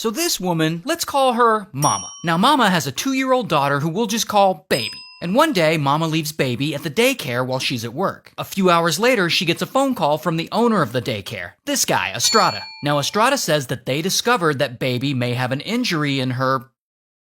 So this woman, let's call her Mama. Now Mama has a 2-year-old daughter who we'll just call Baby. And one day, Mama leaves Baby at the daycare while she's at work. A few hours later, she gets a phone call from the owner of the daycare. This guy, Estrada. Now Estrada says that they discovered that Baby may have an injury in her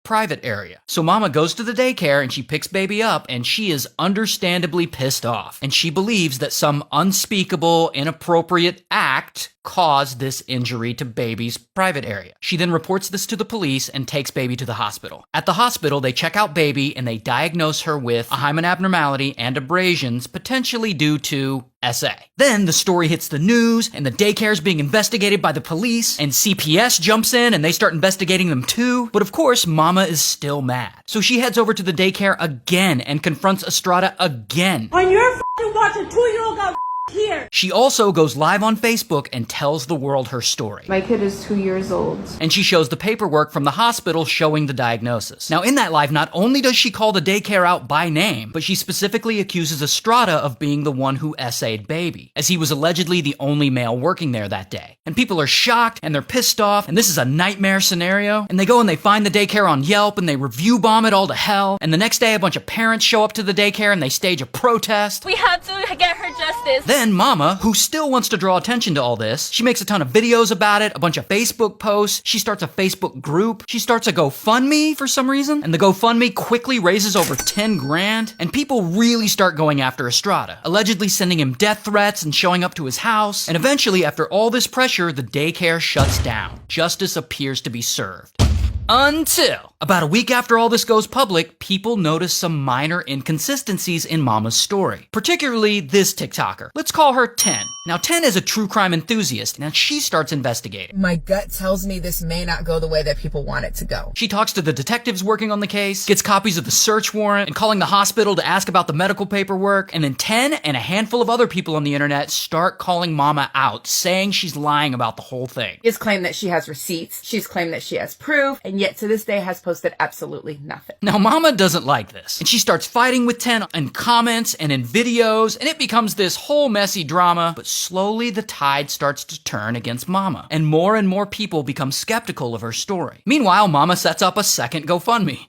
private area. So Mama goes to the daycare and she picks Baby up, and she is understandably pissed off. And she believes that some unspeakable, inappropriate act caused this injury to Baby's private area. She then reports this to the police and takes Baby to the hospital. At the hospital, they check out Baby and they diagnose her with a hymen abnormality and abrasions, potentially due to SA. Then the story hits the news and the daycare is being investigated by the police, and CPS jumps in and they start investigating them too. But of course, Mama is still mad. So she heads over to the daycare again and confronts Estrada again. On your f***ing watch, a 2-year-old got here. She also goes live on Facebook and tells the world her story. My kid is 2 years old. And she shows the paperwork from the hospital showing the diagnosis. Now in that live, not only does she call the daycare out by name, but she specifically accuses Estrada of being the one who SA'd Baby, as he was allegedly the only male working there that day. And people are shocked and they're pissed off, and this is a nightmare scenario. And they go and they find the daycare on Yelp and they review bomb it all to hell. And the next day a bunch of parents show up to the daycare and they stage a protest. We have to get her justice. Then Mama, who still wants to draw attention to all this, she makes a ton of videos about it, a bunch of Facebook posts, she starts a Facebook group, she starts a GoFundMe for some reason, and the GoFundMe quickly raises over 10 grand, and people really start going after Estrada, allegedly sending him death threats and showing up to his house, and eventually, after all this pressure, the daycare shuts down. Justice appears to be served. Until about a week after all this goes public, people notice some minor inconsistencies in Mama's story. Particularly this TikToker. Let's call her 10. Now 10 is a true crime enthusiast, and she starts investigating. My gut tells me this may not go the way that people want it to go. She talks to the detectives working on the case, gets copies of the search warrant, and calling the hospital to ask about the medical paperwork, and then 10 and a handful of other people on the internet start calling Mama out, saying she's lying about the whole thing. She's claimed that she has receipts, she's claimed that she has proof, and yet to this day has posted absolutely nothing. Now Mama doesn't like this, and she starts fighting with 10 in comments and in videos, and it becomes this whole messy drama, but slowly the tide starts to turn against Mama, and more people become skeptical of her story. Meanwhile, Mama sets up a second GoFundMe.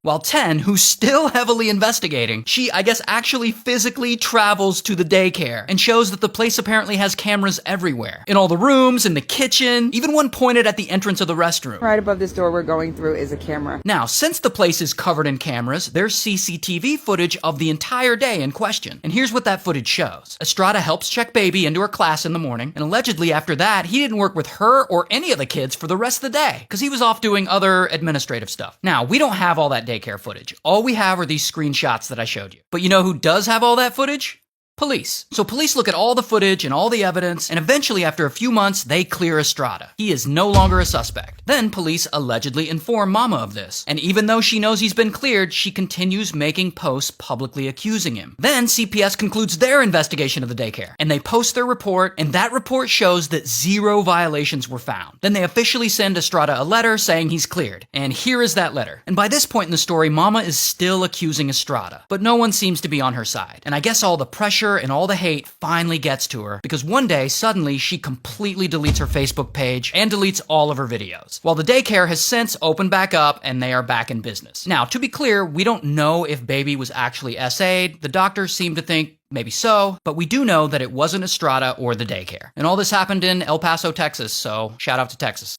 While 10, who's still heavily investigating, she, I guess, actually physically travels to the daycare and shows that the place apparently has cameras everywhere. In all the rooms, in the kitchen, even one pointed at the entrance of the restroom. Right above this door we're going through is a camera. Now, since the place is covered in cameras, there's CCTV footage of the entire day in question. And here's what that footage shows. Estrada helps check Baby into her class in the morning, and allegedly after that, he didn't work with her or any of the kids for the rest of the day, because he was off doing other administrative stuff. Now, we don't have all that daycare footage. All we have are these screenshots that I showed you. But you know who does have all that footage? Police. So police look at all the footage and all the evidence, and eventually after a few months, they clear Estrada. He is no longer a suspect. Then police allegedly inform Mama of this, and even though she knows he's been cleared, she continues making posts publicly accusing him. Then CPS concludes their investigation of the daycare, and they post their report, and that report shows that 0 violations were found. Then they officially send Estrada a letter saying he's cleared, and here is that letter. And by this point in the story, Mama is still accusing Estrada, but no one seems to be on her side. And I guess all the pressure and all the hate finally gets to her, because one day, suddenly, she completely deletes her Facebook page and deletes all of her videos. While the daycare has since opened back up and they are back in business. Now, to be clear, we don't know if Baby was actually SA'd. The doctors seem to think maybe so, but we do know that it wasn't Estrada or the daycare. And all this happened in El Paso, Texas, so shout out to Texas.